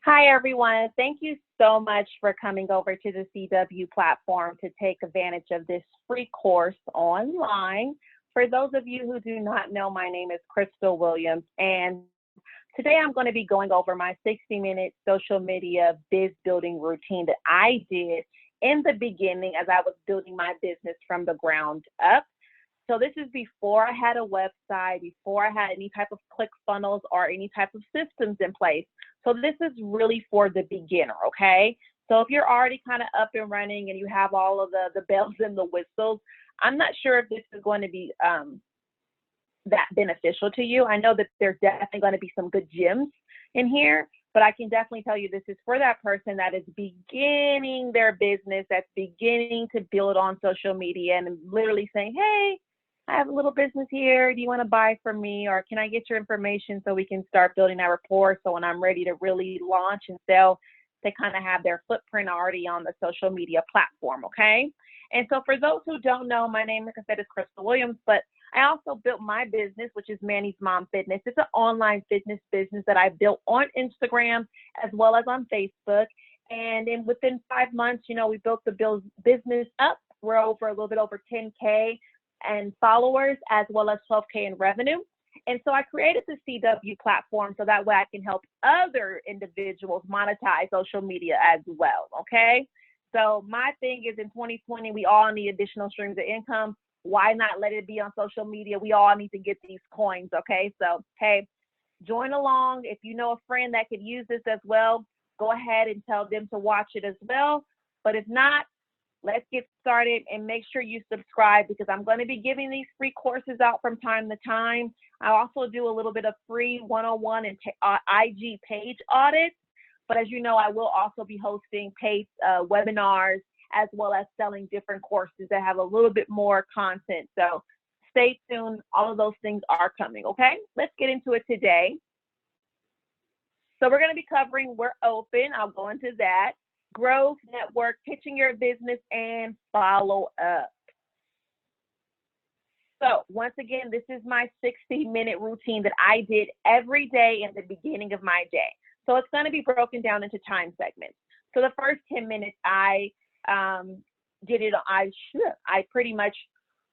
Hi, everyone. Thank you so much for coming over to the CW platform to take advantage of this free course online. For those of you who do not know, my name is Crystal Williams, and today I'm going to be going over my 60-minute social media biz building routine that I did in the beginning as I was building my business from the ground up. So this is before I had a website, before I had any type of click funnels or any type of systems in place. So this is really for the beginner, okay? So if you're already kind of up and running and you have all of the bells and the whistles, I'm not sure if this is going to be that beneficial to you. I know that there's definitely going to be some good gems in here, but I can definitely tell you this is for that person that is beginning their business, that's beginning to build on social media and literally saying, hey, I have a little business here. Do you want to buy from me? Or can I get your information so we can start building that rapport? So when I'm ready to really launch and sell, they kind of have their footprint already on the social media platform, okay? And so for those who don't know, my name, like I said, is Crystal Williams, but I also built my business, which is Manny's Mom Fitness. It's an online fitness business that I built on Instagram as well as on Facebook. And then within 5 months, we built the business up. We're over a little bit over 10K and followers as well as 12K in revenue. And so I created the CW platform so that way I can help other individuals monetize social media as well, okay? So my thing is in 2020, we all need additional streams of income. Why not let it be on social media? We all need to get these coins, okay? So, hey, join along. If you know a friend that could use this as well, go ahead and tell them to watch it as well. But if not, let's get started and make sure you subscribe because I'm going to be giving these free courses out from time to time. I also do a little bit of free one-on-one and IG page audits. But as you know, I will also be hosting paid webinars as well as selling different courses that have a little bit more content. So stay tuned. All of those things are coming, okay? Let's get into it today. So we're going to be covering We're Open. I'll go into that. Growth, network, pitching your business, and follow up. So once again, this is my 60-minute routine that I did every day in the beginning of my day. So it's going to be broken down into time segments. So the first 10 minutes, I did it. I pretty much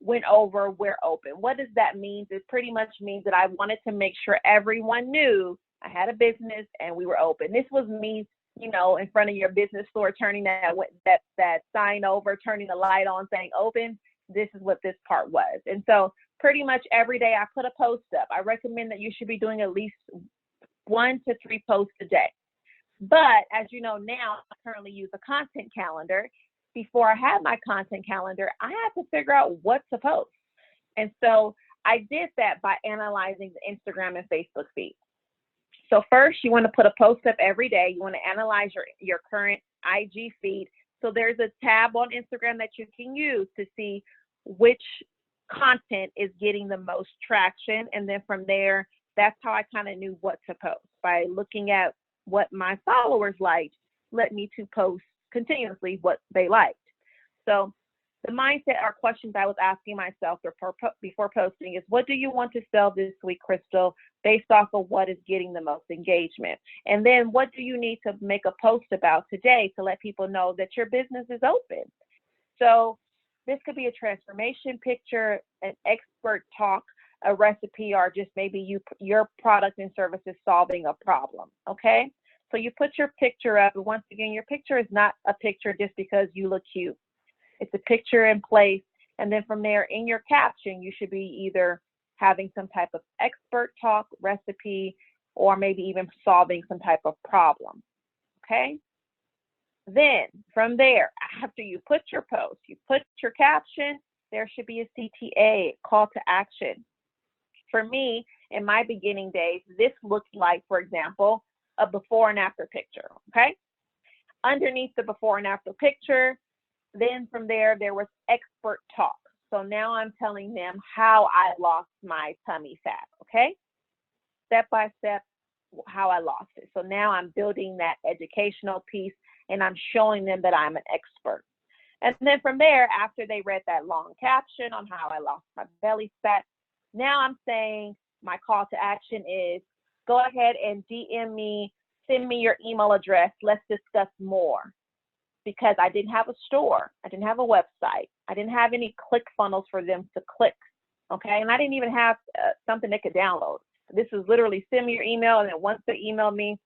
went over We're Open. What does that mean? It pretty much means that I wanted to make sure everyone knew I had a business and we were open. This was me, in front of your business store, turning that sign over, turning the light on, saying open. This is what this part was. And so pretty much every day I put a post up. I recommend that you should be doing at least 1 to 3 posts a day. But as you know now, I currently use a content calendar. Before I had my content calendar, I had to figure out what to post. And so I did that by analyzing the Instagram and Facebook feed. So first, you want to put a post up every day. You want to analyze your current IG feed. So there's a tab on Instagram that you can use to see which content is getting the most traction. And then from there, that's how I kind of knew what to post. By looking at what my followers liked, led me to post continuously what they liked. So the mindset or questions I was asking myself before posting is, what do you want to sell this week, Crystal, based off of what is getting the most engagement? And then what do you need to make a post about today to let people know that your business is open? So this could be a transformation picture, an expert talk, a recipe, or just maybe your product and service is solving a problem, okay? So you put your picture up, and once again, your picture is not a picture just because you look cute. It's a picture in place, and then from there, in your caption, you should be either having some type of expert talk, recipe, or maybe even solving some type of problem, okay? Then from there, after you put your post, you put your caption, there should be a CTA, call to action. For me, in my beginning days, this looked like, for example, a before and after picture, okay? Underneath the before and after picture, then from there was expert talk. So now I'm telling them how I lost my tummy fat, okay? Step by step, how I lost it. So now I'm building that educational piece and I'm showing them that I'm an expert. And then from there, after they read that long caption on how I lost my belly fat, now I'm saying my call to action is go ahead and DM me send me your email address. Let's discuss more. Because I didn't have a store. I didn't have a website. I didn't have any click funnels for them to click. Okay. And I didn't even have something they could download. This is literally send me your email. And then once they email me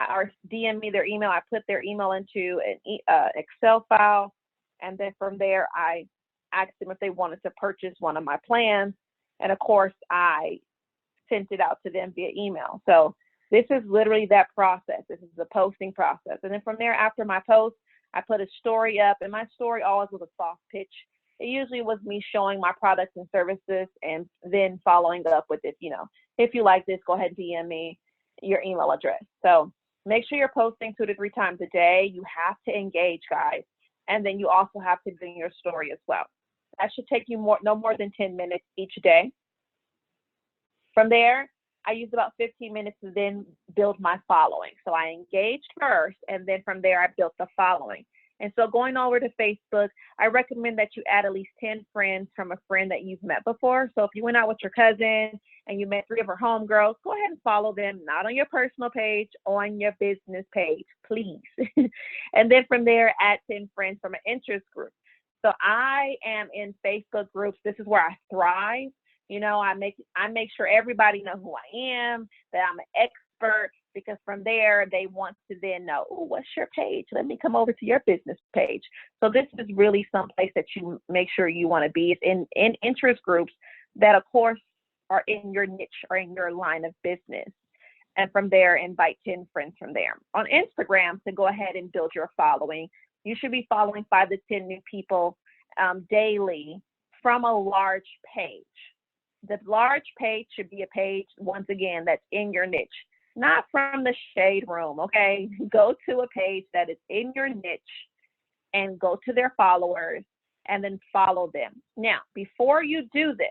or DM me their email, I put their email into an Excel file. And then from there, I asked them if they wanted to purchase one of my plans. And of course, I sent it out to them via email. So this is literally that process. This is the posting process. And then from there, after my post, I put a story up, and my story always was a soft pitch. It usually was me showing my products and services and then following up with it, if you like this, go ahead and DM me your email address. So make sure you're posting 2 to 3 times a day. You have to engage, guys. And then you also have to do your story as well. That should take you no more than 10 minutes each day. From there, I used about 15 minutes to then build my following. So I engaged first, and then from there, I built the following. And so going over to Facebook, I recommend that you add at least 10 friends from a friend that you've met before. So if you went out with your cousin and you met 3 of her homegirls, go ahead and follow them, not on your personal page, on your business page, please. And then from there, add 10 friends from an interest group. So I am in Facebook groups. This is where I thrive. I make sure everybody know who I am, that I'm an expert, because from there they want to then know, oh, what's your page? Let me come over to your business page. So this is really someplace that you make sure you want to be, in interest groups that, of course, are in your niche or in your line of business. And from there, invite 10 friends from there. On Instagram, to go ahead and build your following, you should be following 5 to 10 new people daily from a large page. The large page should be a page, once again, that's in your niche, not from the shade room, okay? Go to a page that is in your niche and go to their followers and then follow them. Now, before you do this,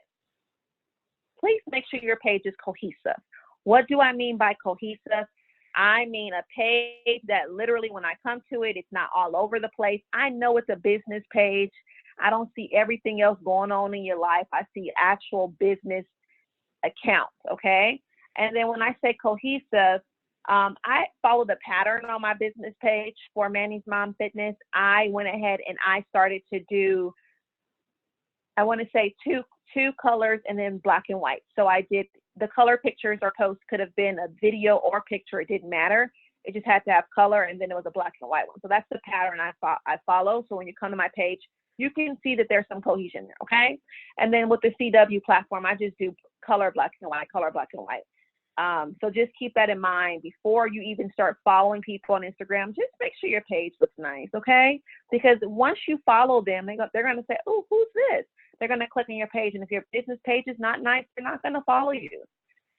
please make sure your page is cohesive. What do I mean by cohesive? I mean a page that literally when I come to it, it's not all over the place. I know it's a business page. I don't see everything else going on in your life. I see actual business accounts, okay? And then when I say cohesive, I follow the pattern on my business page for Manny's Mom Fitness. I went ahead and I started to do, I want to say two colors and then black and white. So I did the color pictures or posts could have been a video or picture. It didn't matter. It just had to have color, and then it was a black and white one. So that's the pattern I follow. So when you come to my page, you can see that there's some cohesion there, okay? And then with the CW platform, I just do color, black and white, color, black and white. So just keep that in mind before you even start following people on Instagram. Just make sure your page looks nice, okay? Because once you follow them, they're going to say, oh, who's this? They're going to click on your page. And if your business page is not nice, they're not going to follow you.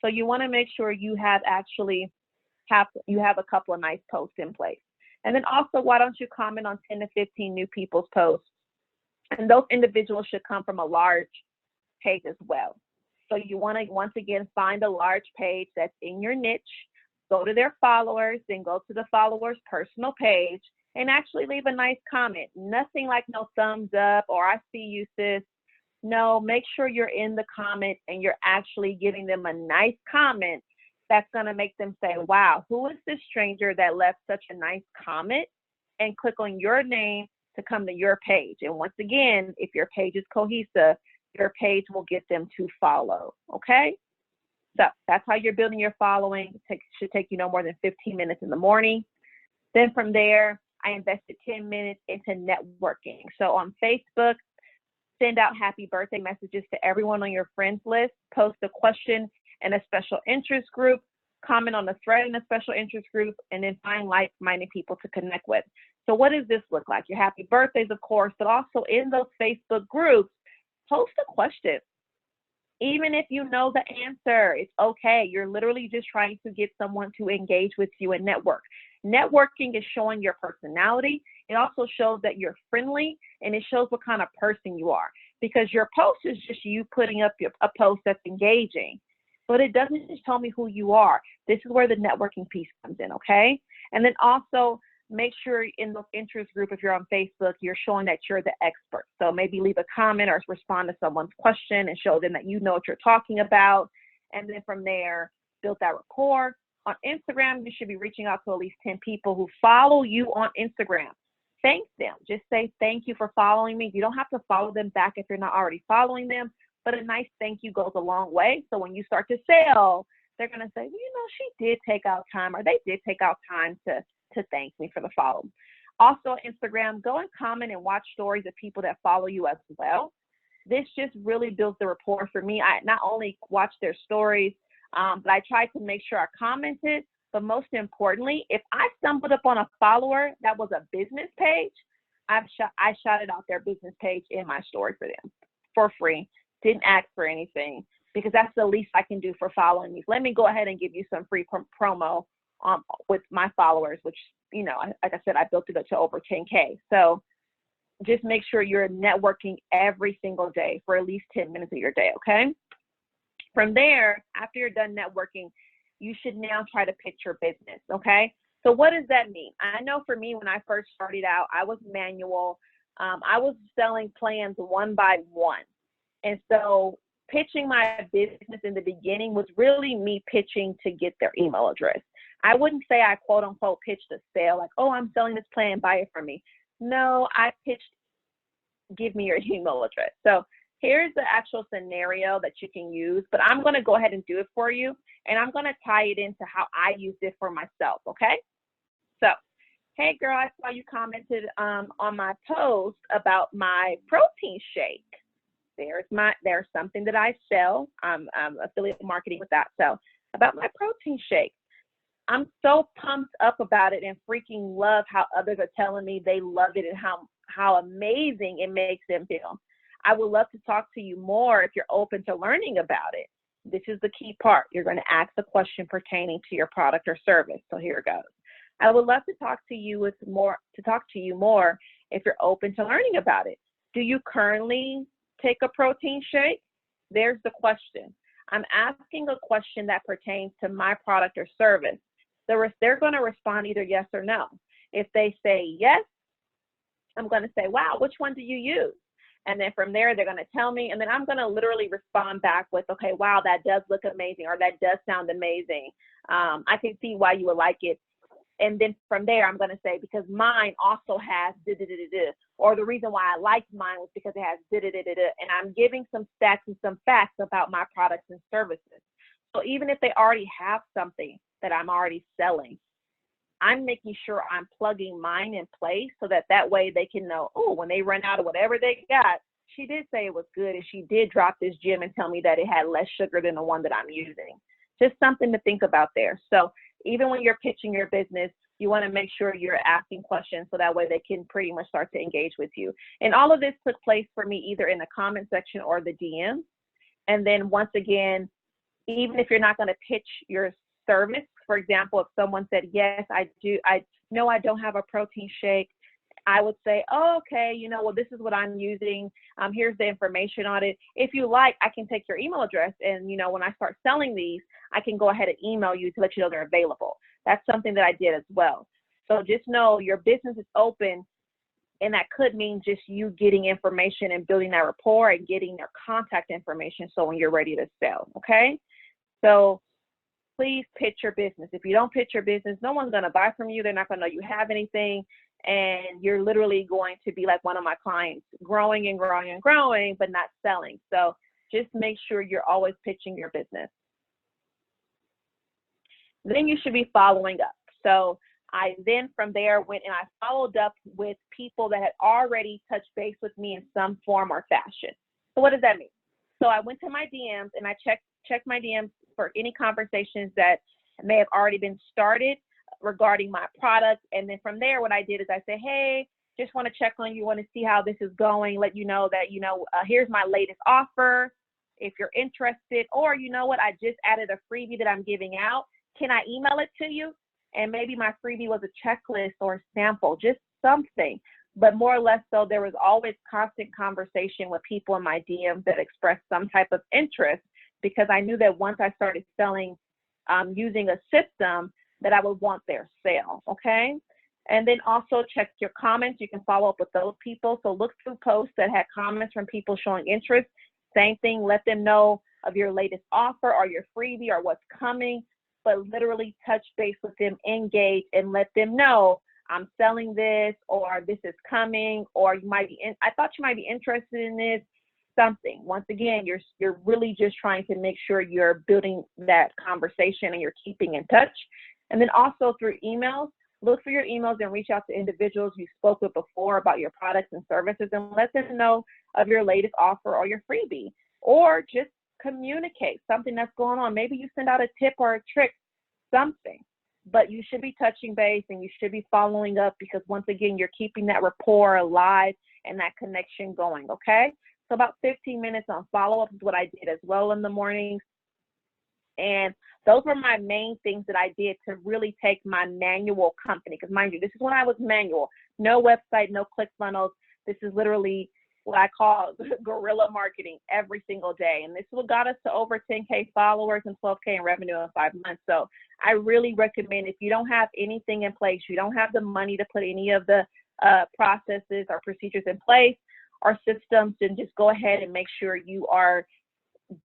So you want to make sure you have a couple of nice posts in place. And then also, why don't you comment on 10 to 15 new people's posts? And those individuals should come from a large page as well. So you want to, once again, find a large page that's in your niche, go to their followers, then go to the followers' personal page, and actually leave a nice comment. Nothing like no thumbs up or I see you, sis. No, make sure you're in the comment and you're actually giving them a nice comment that's going to make them say, wow, who is this stranger that left such a nice comment? And click on your name to come to your page. And once again, if your page is cohesive, your page will get them to follow, okay? So that's how you're building your following. It should take you no more than 15 minutes in the morning. Then from there, I invested 10 minutes into networking. So on Facebook, send out happy birthday messages to everyone on your friends list, post a question in a special interest group, comment on the thread in a special interest group, and then find like-minded people to connect with. So what does this look like? Your happy birthdays, of course, but also in those Facebook groups, post a question. Even if you know the answer, it's okay. You're literally just trying to get someone to engage with you and network. Networking is showing your personality. It also shows that you're friendly, and it shows what kind of person you are, because your post is just you putting up a post that's engaging, but it doesn't just tell me who you are. This is where the networking piece comes in, okay? And then also make sure in the interest group, if you're on Facebook, you're showing that you're the expert. So maybe leave a comment or respond to someone's question and show them that you know what you're talking about. And then from there, build that rapport. On Instagram, you should be reaching out to at least 10 people who follow you on Instagram. Thank them. Just say thank you for following me. You don't have to follow them back if you're not already following them, but a nice thank you goes a long way. So when you start to sell, they're going to say, well, you know, she did take out time, or they did take out time to thank me for the follow. Also, Instagram, go and comment and watch stories of people that follow you as well. This just really builds the rapport for me. I not only watch their stories, but I try to make sure I commented. But most importantly, if I stumbled upon a follower that was a business page, I shouted out their business page in my story for them for free. Didn't ask for anything, because that's the least I can do for following me. Let me go ahead and give you some free promo with my followers, which, you know, like I said, I built it up to over 10K. So just make sure you're networking every single day for at least 10 minutes of your day, okay? From there, after you're done networking, you should now try to pitch your business, okay? So what does that mean? I know for me, when I first started out, I was manual. I was selling plans one by one. And so pitching my business in the beginning was really me pitching to get their email address. I wouldn't say I quote unquote pitched a sale, like, oh, I'm selling this plan, buy it from me. No, I pitched, give me your email address. So here's the actual scenario that you can use, but I'm going to go ahead and do it for you. And I'm going to tie it into how I used it for myself. Okay. So, hey girl, I saw you commented on my post about my protein shake. There's something that I sell. I'm affiliate marketing with that. So about my protein shake, I'm so pumped up about it and freaking love how others are telling me they love it and how amazing it makes them feel. I would love to talk to you more if you're open to learning about it. This is the key part. You're going to ask a question pertaining to your product or service. So here it goes. I would love to talk to you more if you're open to learning about it. Do you currently take a protein shake? There's the question. I'm asking a question that pertains to my product or service. They're going to respond either yes or no. If they say yes, I'm going to say, wow, which one do you use? And then from there, they're going to tell me, and then I'm going to literally respond back with, okay, wow, that does look amazing, or that does sound amazing. I can see why you would like it. And then from there, I'm going to say, because mine also has da-da-da-da-da, or the reason why I liked mine was because it has da-da-da-da-da, and I'm giving some stats and some facts about my products and services. So even if they already have something that I'm already selling, I'm making sure I'm plugging mine in place so that way they can know, oh, when they run out of whatever they got, she did say it was good, and she did drop this gem and tell me that it had less sugar than the one that I'm using. Just something to think about there. So even when you're pitching your business, you want to make sure you're asking questions so that way they can pretty much start to engage with you. And all of this took place for me either in the comment section or the DM. And then once again, even if you're not going to pitch your service, for example, if someone said, yes, I know I don't have a protein shake, I would say, oh, okay, you know, well, this is what I'm using. Here's the information on it. If you like, I can take your email address. And, you know, when I start selling these, I can go ahead and email you to let you know they're available. That's something that I did as well. So just know your business is open, and that could mean just you getting information and building that rapport and getting their contact information so when you're ready to sell, okay? So please pitch your business. If you don't pitch your business, no one's going to buy from you. They're not going to know you have anything. And you're literally going to be like one of my clients, growing and growing and growing, but not selling. So just make sure you're always pitching your business. Then you should be following up. So I then from there went and I followed up with people that had already touched base with me in some form or fashion. So what does that mean? So I went to my DMs and I checked my DMs for any conversations that may have already been started regarding my product. And then from there, what I did is I said, hey, just want to check on you, want to see how this is going, let you know that, here's my latest offer if you're interested, or you know what, I just added a freebie that I'm giving out. Can I email it to you? And maybe my freebie was a checklist or a sample, just something. But more or less so, there was always constant conversation with people in my DMs that expressed some type of interest, because I knew that once I started selling using a system, that I would want their sale, okay? And then also check your comments. You can follow up with those people. So look through posts that had comments from people showing interest. Same thing, let them know of your latest offer or your freebie or what's coming. but literally touch base with them, engage, and let them know I'm selling this, or this is coming, or I thought you might be interested in this, something. Once again, you're really just trying to make sure you're building that conversation and you're keeping in touch. And then also through emails, look for your emails and reach out to individuals you spoke with before about your products and services and let them know of your latest offer or your freebie, or just communicate something that's going on. Maybe you send out a tip or a trick, something. But you should be touching base and you should be following up, because once again, you're keeping that rapport alive and that connection going, okay? So about 15 minutes on follow-up is what I did as well in the mornings. And those were my main things that I did to really take my manual company. Because mind you, this is when I was manual, no website, no ClickFunnels. This is literally what I call guerrilla marketing every single day. And this is what got us to over 10K followers and 12K in revenue in 5 months. So I really recommend, if you don't have anything in place, you don't have the money to put any of the processes or procedures in place or systems, then just go ahead and make sure you are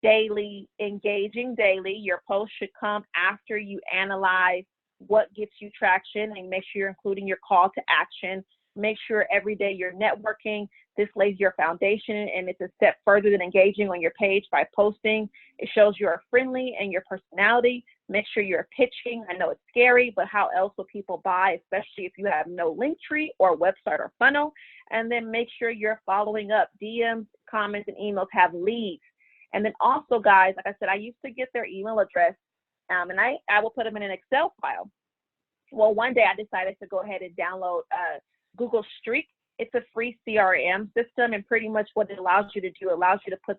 engaging daily. Your post should come after you analyze what gets you traction, and make sure you're including your call to action. Make sure every day you're networking. This lays your foundation, and it's a step further than engaging on your page by posting. It shows you're friendly and your personality. Make sure you're pitching. I know it's scary, but how else will people buy, especially if you have no link tree or website or funnel? And then make sure you're following up. DMs, comments, and emails have leads. And then also, guys, like I said, I used to get their email address, and I will put them in an Excel file. Well, one day I decided to go ahead and download Google Streak. It's a free CRM system, and pretty much what it allows you to do, allows you to put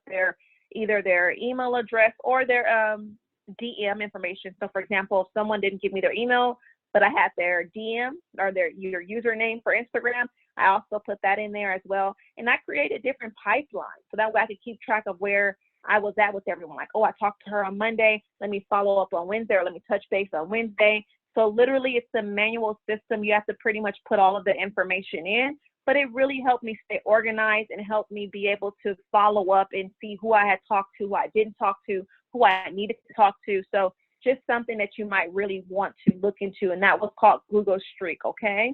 either their email address or their DM information. So for example, if someone didn't give me their email, but I had their DM or your username for Instagram, I also put that in there as well. And I created different pipelines, so that way I could keep track of where I was at with everyone. Like, oh, I talked to her on Monday, let me follow up on Wednesday, or let me touch base on Wednesday. So literally it's a manual system. You have to pretty much put all of the information in, but it really helped me stay organized and helped me be able to follow up and see who I had talked to, who I didn't talk to, who I needed to talk to. So just something that you might really want to look into, and that was called Google Streak, okay?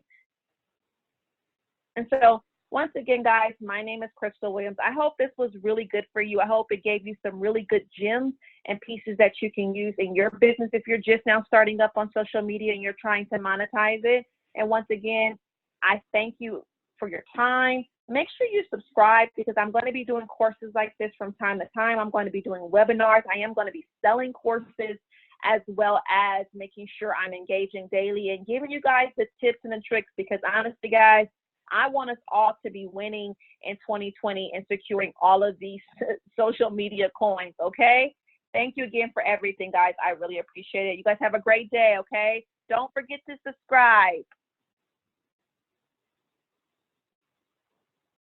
And so once again, guys, my name is Crystal Williams. I hope this was really good for you. I hope it gave you some really good gems and pieces that you can use in your business if you're just now starting up on social media and you're trying to monetize it. And once again, I thank you for your time. Make sure you subscribe, because I'm going to be doing courses like this from time to time. I'm going to be doing webinars. I am going to be selling courses, as well as making sure I'm engaging daily and giving you guys the tips and the tricks, because honestly, guys, I want us all to be winning in 2020 and securing all of these social media coins, okay? Thank you again for everything, guys. I really appreciate it. You guys have a great day, okay? Don't forget to subscribe.